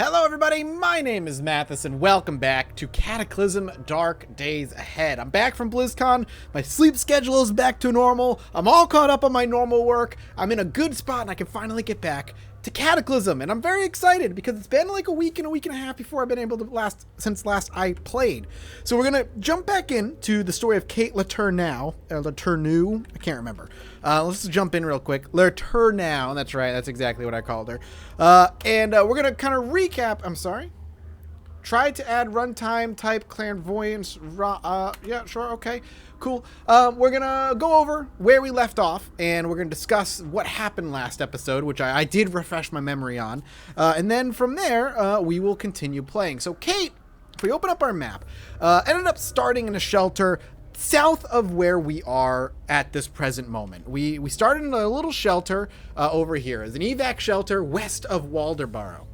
Hello everybody, my name is Mathis and welcome back to Cataclysm Dark Days Ahead. I'm back from BlizzCon, my sleep schedule is back to normal, I'm all caught up on my normal work, I'm in a good spot and I can finally get back to Cataclysm, and I'm very excited because it's been like a week and a half before I've been able to since last I played. So we're gonna jump back into the story of Kate Letourneau, I can't remember. Let's just jump in real quick. Letourneau, that's right, that's exactly what I called her. And we're gonna kind of recap. I'm sorry. Try to add runtime type clairvoyance. Yeah, sure, okay, cool. We're gonna go over where we left off, and we're gonna discuss what happened last episode, which I did refresh my memory on. And then from there, we will continue playing. So Kate, if we open up our map, ended up starting in a shelter south of where we are at this present moment. We started in a little shelter over here. It's an evac shelter west of Waldoboro.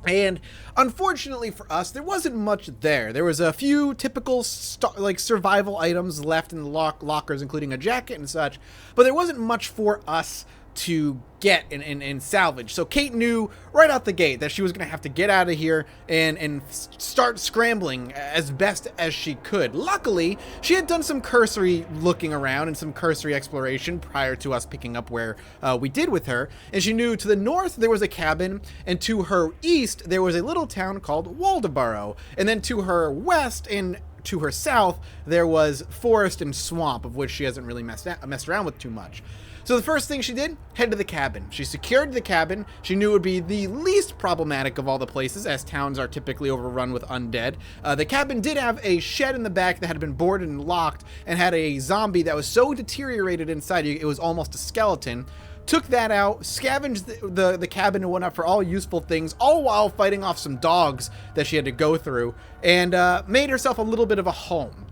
And unfortunately for us, there wasn't much there. There was a few typical survival items left in the lockers, including a jacket and such, but there wasn't much for us to get and salvage. So Kate knew right out the gate that she was going to have to get out of here and start scrambling as best as she could. Luckily, she had done some cursory looking around and some cursory exploration prior to us picking up where we did with her, and she knew to the north there was a cabin, and to her east there was a little town called Waldoboro, and then to her west and to her south there was forest and swamp, of which she hasn't really messed around with too much. So the first thing she did, head to the cabin. She secured the cabin. She knew it would be the least problematic of all the places, as towns are typically overrun with undead. The cabin did have a shed in the back that had been boarded and locked, and had a zombie that was so deteriorated inside it was almost a skeleton. Took that out, scavenged the cabin and whatnot for all useful things, all while fighting off some dogs that she had to go through, and made herself a little bit of a home.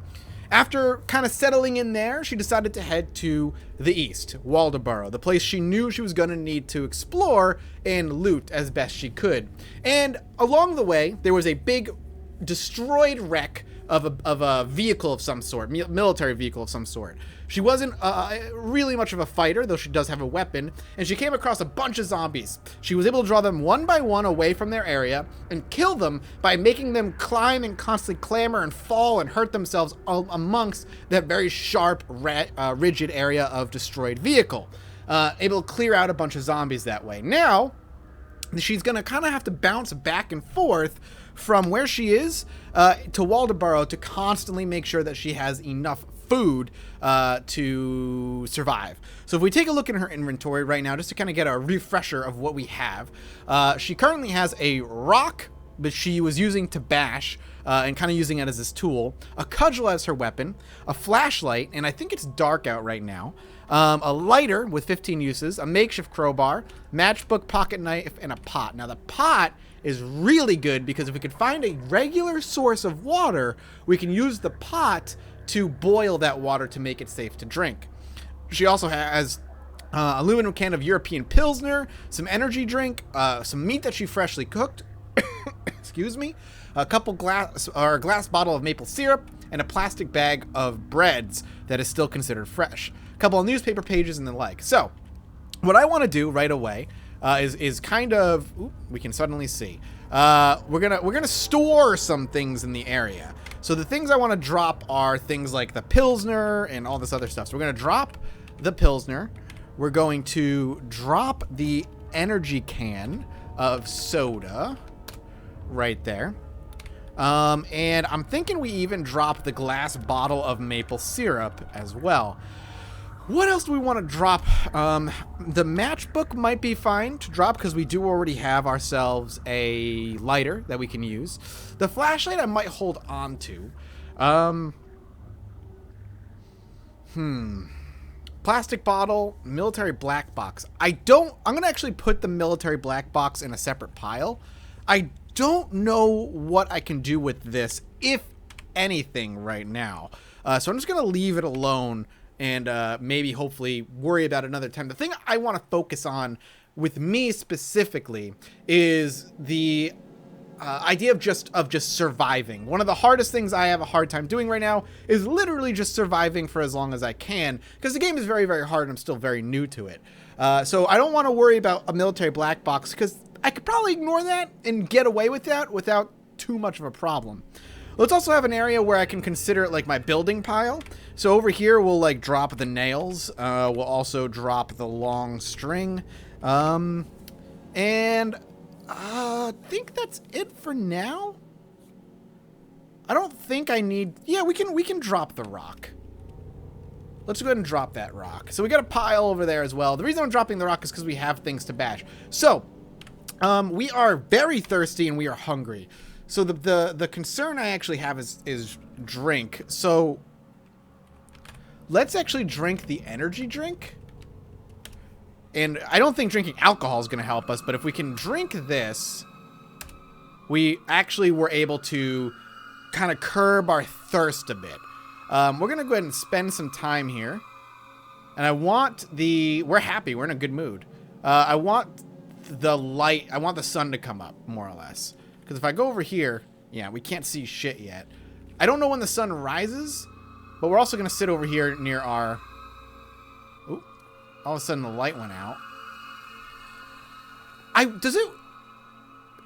After kind of settling in there, she decided to head to the east, Waldoboro, the place she knew she was going to need to explore and loot as best she could. And along the way, there was a big destroyed wreck of a vehicle of some sort, military vehicle of some sort. She wasn't really much of a fighter, though she does have a weapon, and she came across a bunch of zombies. She was able to draw them one by one away from their area and kill them by making them climb and constantly clamber and fall and hurt themselves amongst that very sharp, rigid area of destroyed vehicle. Able to clear out a bunch of zombies that way. Now, she's going to kind of have to bounce back and forth from where she is to Waldoboro to constantly make sure that she has enough food to survive. So if we take a look at her inventory right now, just to kind of get a refresher of what we have, she currently has a rock that she was using to bash and kind of using it as this tool, a cudgel as her weapon, a flashlight, and I think it's dark out right now, a lighter with 15 uses, a makeshift crowbar, matchbook, pocket knife, and a pot. Now the pot is really good because if we could find a regular source of water, we can use the pot to boil that water to make it safe to drink. She also has an aluminum can of European Pilsner, some energy drink, some meat that she freshly cooked, excuse me, a glass bottle of maple syrup, and a plastic bag of breads that is still considered fresh. A couple of newspaper pages and the like. So, what I want to do right away is kind of, we can suddenly see. We're gonna store some things in the area. So the things I want to drop are things like the Pilsner and all this other stuff. So we're going to drop the Pilsner. We're going to drop the energy can of soda right there. And I'm thinking we even drop the glass bottle of maple syrup as well. What else do we want to drop? The matchbook might be fine to drop because we do already have ourselves a lighter that we can use. The flashlight I might hold on to. Plastic bottle, military black box. I'm going to actually put the military black box in a separate pile. I don't know what I can do with this, if anything, right now. So I'm just going to leave it alone and maybe hopefully worry about it another time. The thing I want to focus on with me specifically is the idea of just surviving. One of the hardest things I have a hard time doing right now is literally just surviving for as long as I can, because the game is very, very hard and I'm still very new to it. So I don't want to worry about a military black box because I could probably ignore that and get away with that without too much of a problem. Let's also have an area where I can consider it like my building pile. So over here, we'll like drop the nails. We'll also drop the long string. And I think that's it for now. I don't think I need... Yeah, we can drop the rock. Let's go ahead and drop that rock. So we got a pile over there as well. The reason I'm dropping the rock is because we have things to bash. So, we are very thirsty and we are hungry. So the concern I actually have is drink. So let's actually drink the energy drink. And I don't think drinking alcohol is going to help us, but if we can drink this, we actually were able to kind of curb our thirst a bit. We're going to go ahead and spend some time here. And I want we're happy. We're in a good mood. I want the light. I want the sun to come up, more or less. Because if I go over here, yeah, we can't see shit yet. I don't know when the sun rises, but we're also going to sit over here near our... Ooh, all of a sudden the light went out.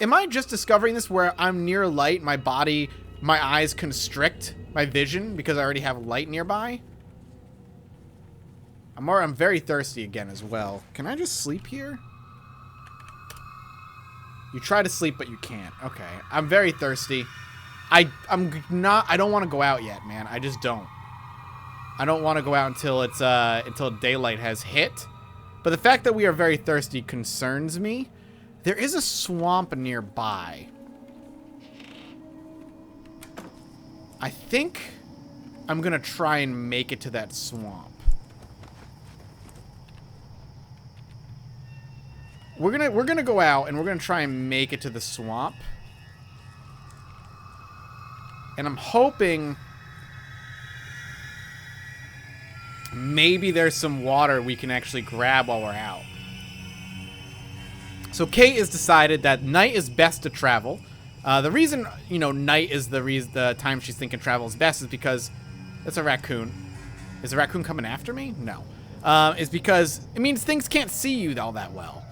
Am I just discovering this where I'm near light, my eyes constrict my vision because I already have light nearby? I'm very thirsty again as well. Can I just sleep here? You try to sleep, but you can't. Okay. I'm very thirsty. I don't want to go out yet, man. I just don't. I don't want to go out until until daylight has hit. But the fact that we are very thirsty concerns me. There is a swamp nearby. I think I'm going to try and make it to that swamp. We're gonna go out and we're gonna try and make it to the swamp. And I'm hoping maybe there's some water we can actually grab while we're out. So Kate has decided that night is best to travel. The reason, night is the time she's thinking travel is best is because that's a raccoon. Is the raccoon coming after me? No. Is because it means things can't see you all that well.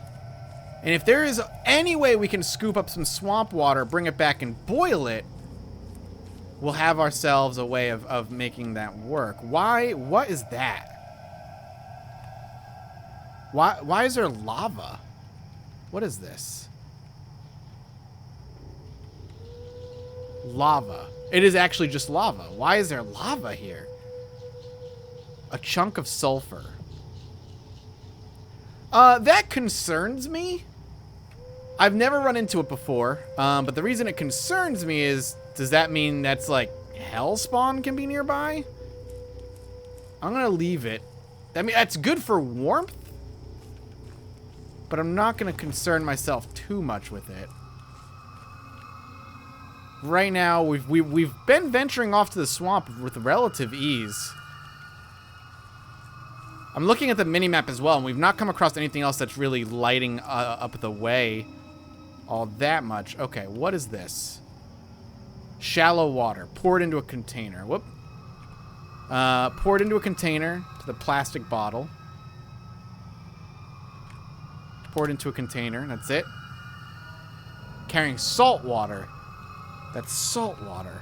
And if there is any way we can scoop up some swamp water, bring it back and boil it, we'll have ourselves a way of making that work. What is that? Why is there lava? What is this? Lava. It is actually just lava. Why is there lava here? A chunk of sulfur. That concerns me. I've never run into it before, but the reason it concerns me is, does that mean that's like hell spawn can be nearby? I'm gonna leave it. I mean, that's good for warmth, but I'm not gonna concern myself too much with it. Right now, we've been venturing off to the swamp with relative ease. I'm looking at the minimap as well, and we've not come across anything else that's really lighting up the way all that much. Okay, what is this? Shallow water. Poured into a container. Whoop. Poured into a container to the plastic bottle. Poured into a container. That's it. Carrying salt water. That's salt water.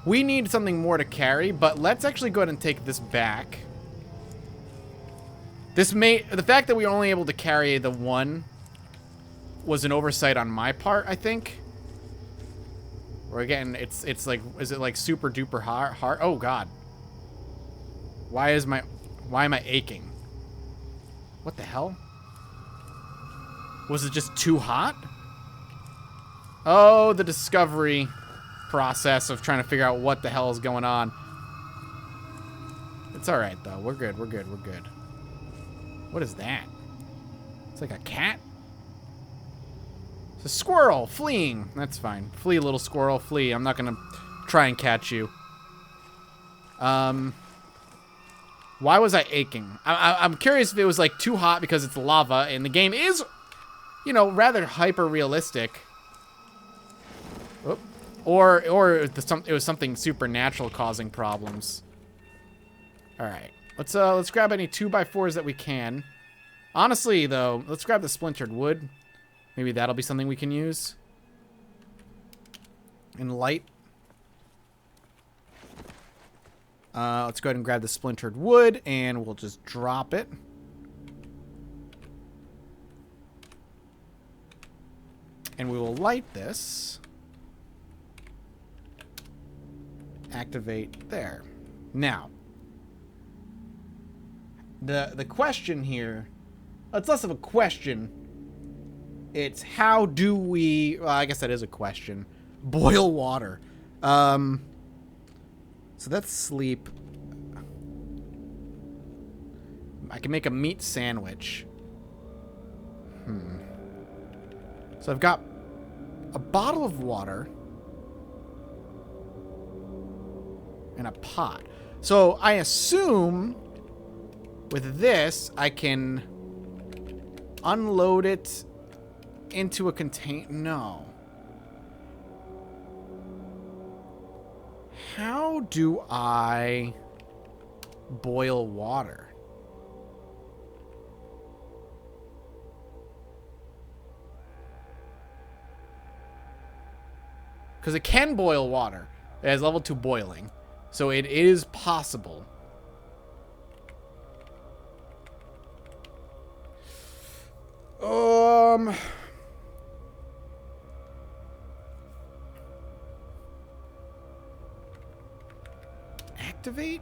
We need something more to carry, but let's actually go ahead and take this back. The fact that we were only able to carry the one was an oversight on my part, I think. Or again, it's like, is it like super duper hard? Oh God. Why am I aching? What the hell? Was it just too hot? Oh, the discovery process of trying to figure out what the hell is going on. It's all right though. We're good. We're good. We're good. What is that? It's like a cat? It's a squirrel fleeing. That's fine. Flee, little squirrel, flee. I'm not gonna try and catch you. Why was I aching? I'm curious if it was like too hot because it's lava and the game is, rather hyper realistic. Or it was something supernatural causing problems. All right. Let's grab any 2x4s that we can. Honestly, though, let's grab the splintered wood. Maybe that'll be something we can use. In light. Let's go ahead and grab the splintered wood, and we'll just drop it. And we will light this. Activate there. Now, the question here, it's less of a question. It's how do we, well, I guess that is a question. Boil water. So that's sleep. I can make a meat sandwich. So I've got a bottle of water and a pot. So I assume with this, I can unload it into a container. No. How do I boil water? Because it can boil water. It has level 2 boiling. So it is possible. Activate?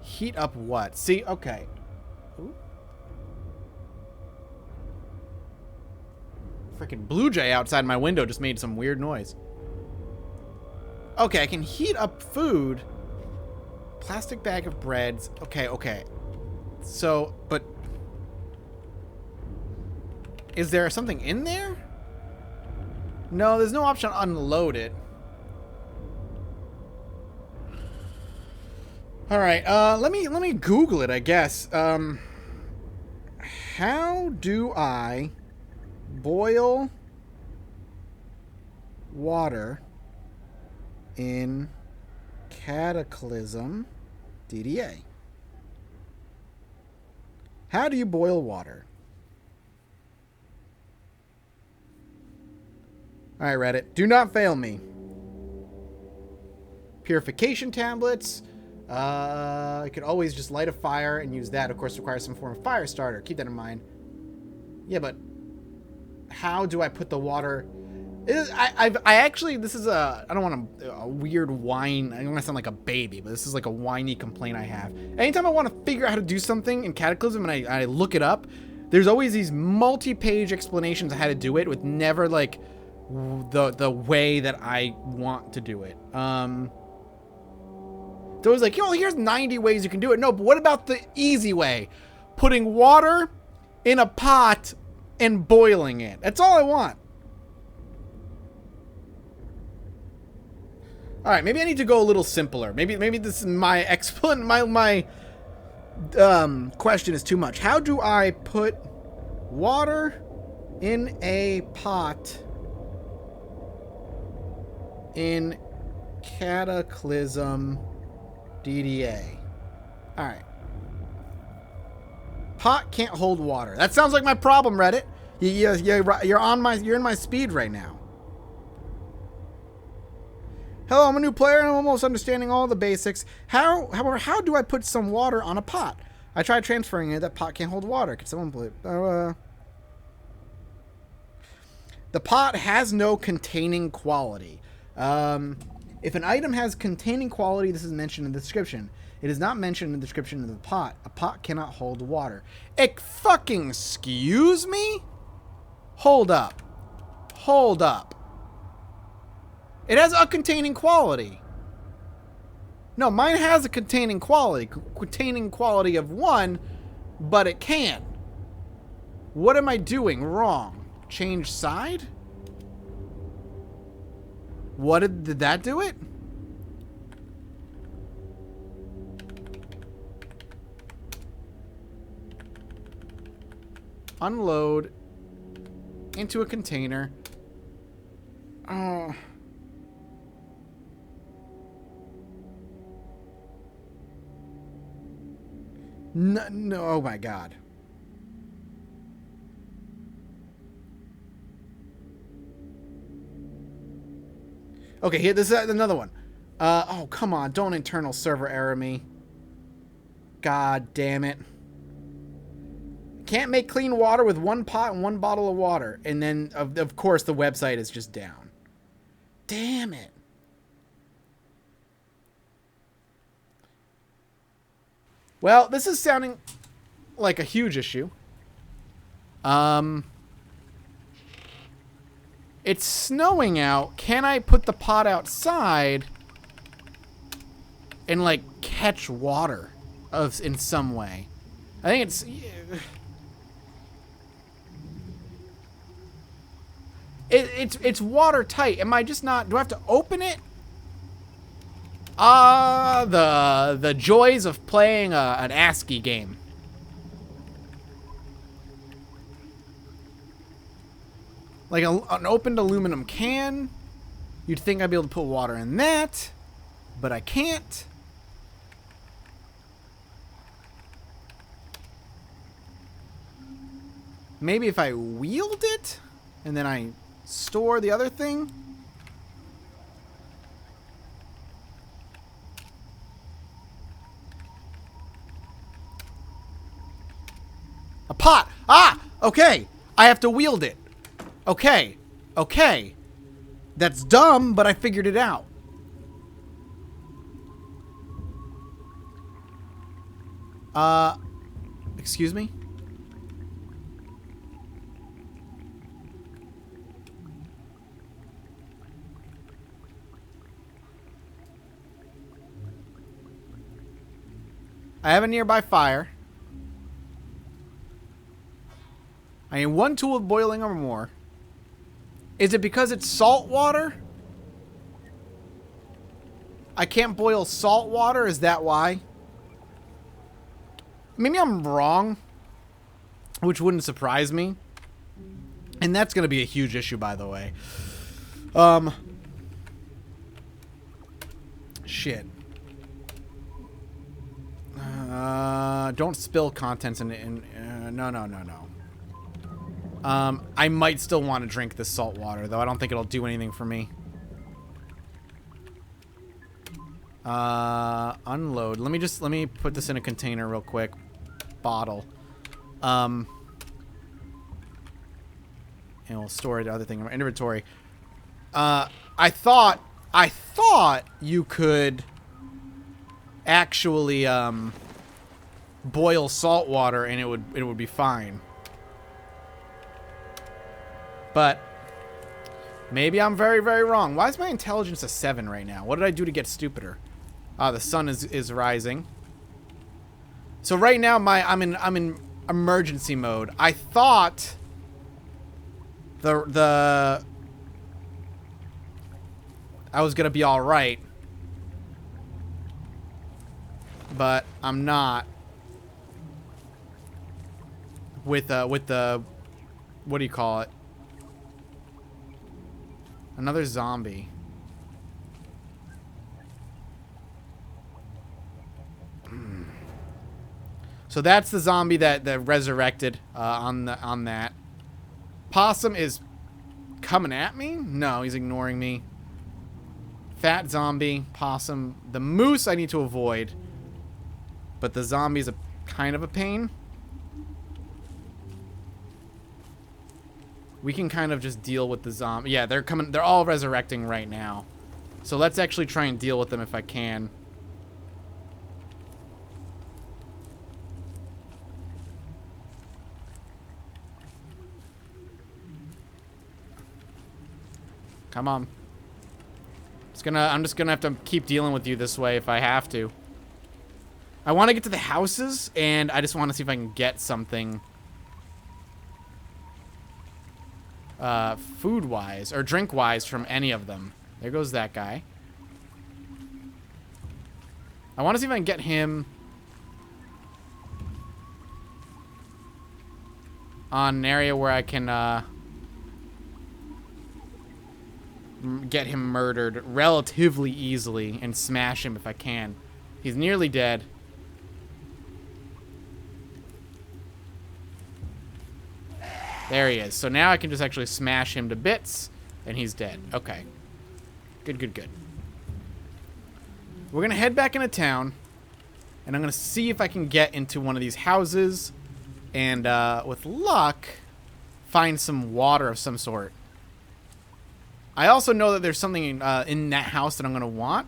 Heat up what? See, okay. Ooh. Freaking blue jay outside my window just made some weird noise. Okay, I can heat up food. Plastic bag of breads. Okay, okay. So, but is there something in there? No, there's no option to unload it. All right, let me Google it, I guess. How do I boil water in Cataclysm DDA? How do you boil water? All right, Reddit, do not fail me. Purification tablets. I could always just light a fire and use that. Of course, requires some form of fire starter. Keep that in mind. Yeah, but how do I put the water? I actually, this is I don't want a weird whine. I don't want to sound like a baby, but this is like a whiny complaint I have. Anytime I want to figure out how to do something in Cataclysm and I look it up, there's always these multi-page explanations of how to do it with never like the way that I want to do it. So it was like, yo, here's 90 ways you can do it. No, but what about the easy way? Putting water in a pot and boiling it. That's all I want. All right, maybe I need to go a little simpler. Maybe this is my question is too much. How do I put water in a pot in Cataclysm DDA? All right. Pot can't hold water. That sounds like my problem, Reddit. You're in my speed right now. Hello, I'm a new player and I'm almost understanding all the basics. However, how do I put some water on a pot? I tried transferring it. That pot can't hold water. Could someone please? The pot has no containing quality. If an item has containing quality, this is mentioned in the description. It is not mentioned in the description of the pot. A pot cannot hold water. Fucking excuse me? Hold up. Hold up. It has a containing quality. No, mine has a containing quality. Containing quality of 1, but it can. What am I doing wrong? Change side? What did that do it? Unload into a container. Oh. No, oh my God. Okay, here, this is another one. Oh, come on. Don't internal server error me. God damn it. Can't make clean water with 1 pot and 1 bottle of water. And then, of course, the website is just down. Damn it. Well, this is sounding like a huge issue. It's snowing out. Can I put the pot outside and, like, catch water in some way? I think it's... It's watertight. Am I just not... Do I have to open it? The joys of playing an ASCII game. Like an opened aluminum can. You'd think I'd be able to put water in that, but I can't. Maybe if I wield it, and then I store the other thing. A pot! Ah! Okay! I have to wield it. Okay. Okay. That's dumb, but I figured it out. Excuse me? I have a nearby fire. I need 1 tool of boiling or more. Is it because it's salt water? I can't boil salt water? Is that why? Maybe I'm wrong, which wouldn't surprise me. And that's going to be a huge issue, by the way. Shit. Don't spill contents in no. I might still want to drink this salt water, though. I don't think it'll do anything for me. Unload. Let me put this in a container real quick. Bottle. And we'll store the other thing in my inventory. I thought you could actually boil salt water and it would be fine. But maybe I'm very, very wrong. Why is my intelligence a 7 right now? What did I do to get stupider? The sun is rising. So right now I'm in emergency mode. I thought I was gonna be all right, but I'm not. With the what do you call it? Another zombie. So that's the zombie that resurrected on that. Possum is coming at me? No, he's ignoring me. Fat zombie, possum. The moose I need to avoid. But the zombie's a kind of a pain. We can kind of just deal with the zombie. Yeah, they're coming. They're all resurrecting right now. So let's actually try and deal with them if I can. Come on. I'm just gonna have to keep dealing with you this way if I have to. I want to get to the houses, and I just want to see if I can get something food-wise or drink-wise from any of them. There goes that guy. I want to see if I can get him on an area where I can get him murdered relatively easily and smash him if I can. He's nearly dead. There he is. So now I can just actually smash him to bits, and he's dead. Okay. Good, good, good. We're going to head back into town. And I'm going to see if I can get into one of these houses. And with luck, find some water of some sort. I also know that there's something in that house that I'm going to want.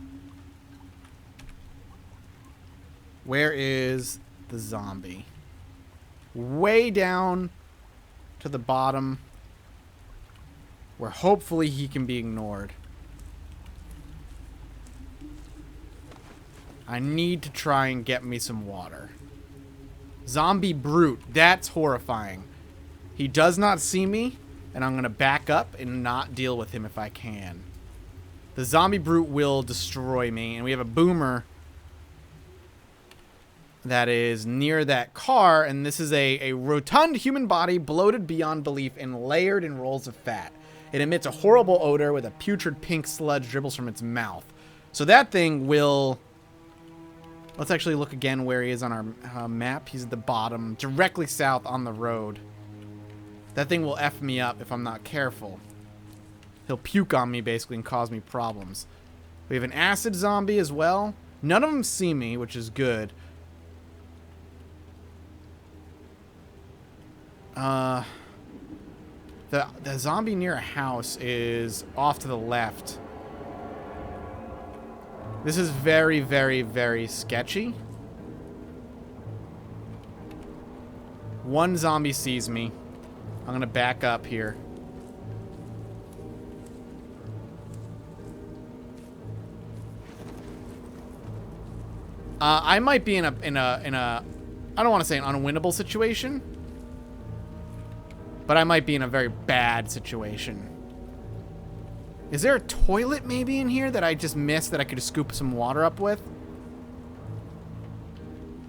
Where is the zombie? Way down to the bottom, where hopefully he can be ignored. I need to try and get me some water. Zombie brute. That's horrifying. He does not see me, and I'm going to back up and not deal with him if I can. The zombie brute will destroy me, and we have a boomer that is near that car, and this is a rotund human body bloated beyond belief and layered in rolls of fat. It emits a horrible odor with a putrid pink sludge dribbles from its mouth. So that thing will... Let's actually look again where he is on our map. He's at the bottom, directly south on the road. That thing will F me up if I'm not careful. He'll puke on me, basically, and cause me problems. We have an acid zombie as well. None of them see me, which is good. The zombie near a house is off to the left. This is very, very, very sketchy. One zombie sees me. I'm going to back up here. I might be in a I don't want to say an unwinnable situation, but I might be in a very bad situation. Is there a toilet maybe in here that I just missed that I could scoop some water up with?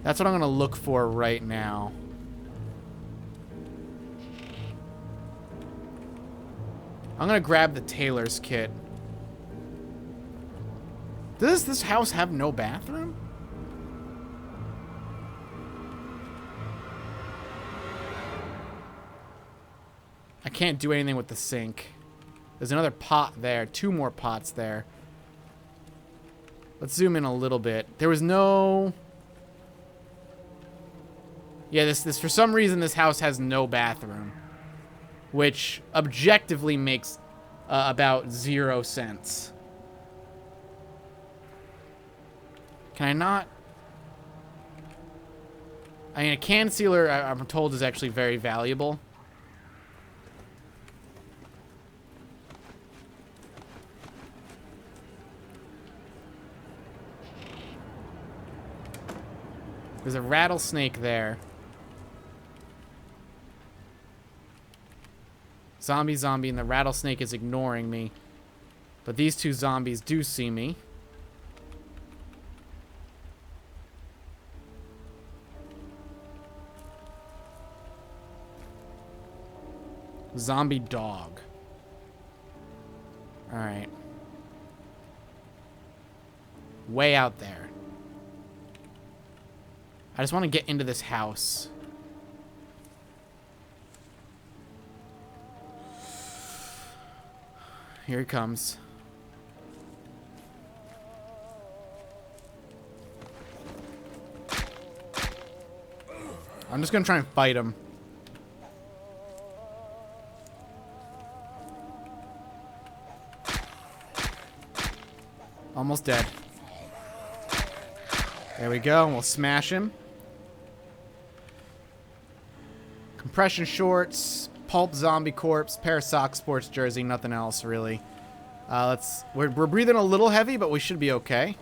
That's what I'm going to look for right now. I'm going to grab the tailor's kit. Does this house have no bathroom? I can't do anything with the sink. There's another pot there. 2 more pots there. Let's zoom in a little bit. There was no... Yeah, this for some reason this house has no bathroom, which objectively makes about 0 sense. Can I not? I mean, a can sealer, I'm told, is actually very valuable. There's a rattlesnake there. Zombie, zombie, and the rattlesnake is ignoring me. But these 2 zombies do see me. Zombie dog. Alright. Way out there. I just want to get into this house. Here he comes. I'm just gonna try and fight him. Almost dead. There we go. We'll smash him. Compression shorts, pulp zombie corpse, pair of socks, sports jersey, nothing else really. We're breathing a little heavy, but we should be okay.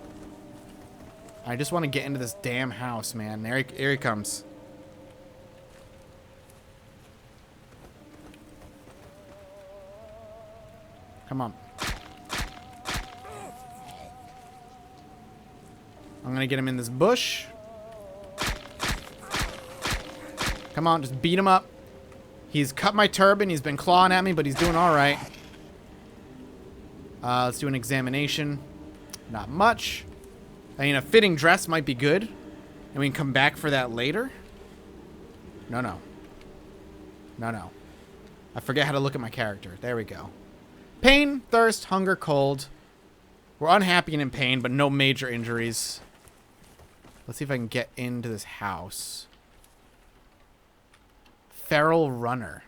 I just want to get into this damn house, man. Here he comes. Come on. I'm gonna get him in this bush. Come on, just beat him up. He's cut my turban. He's been clawing at me, but he's doing all right. Let's do an examination. Not much. I mean, a fitting dress might be good. And we can come back for that later. No, no. No, no. I forget how to look at my character. There we go. Pain, thirst, hunger, cold. We're unhappy and in pain, but no major injuries. Let's see if I can get into this house. Feral runner.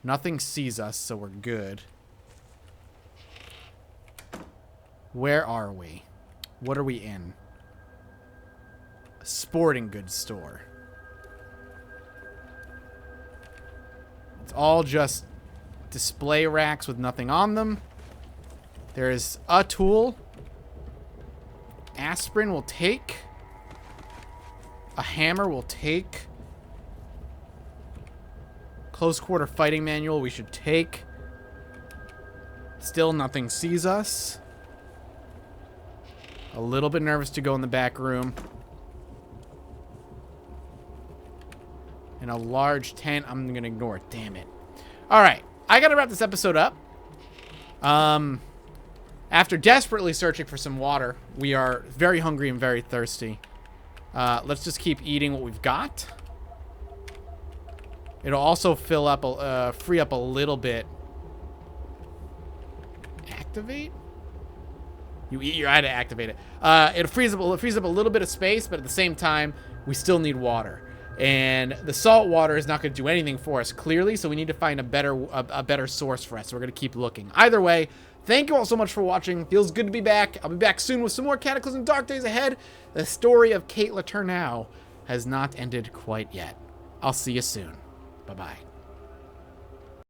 Nothing sees us, so we're good. Where are we? What are we in? A sporting goods store. It's all just display racks with nothing on them. There is a tool. Aspirin will take. A hammer will take. Close quarter fighting manual we should take. Still nothing sees us. A little bit nervous to go in the back room. And a large tent. I'm going to ignore it. Damn it. Alright. I got to wrap this episode up. After desperately searching for some water, we are very hungry and very thirsty. Let's just keep eating what we've got. It'll also fill up, free up a little bit. Activate? You eat your eye to activate it. It frees up a little bit of space, but at the same time, we still need water. And the salt water is not going to do anything for us, clearly, so we need to find a better source for us. So we're going to keep looking. Either way, thank you all so much for watching. Feels good to be back. I'll be back soon with some more Cataclysm Dark Days Ahead. The story of Kate Letourneau has not ended quite yet. I'll see you soon. Bye-bye.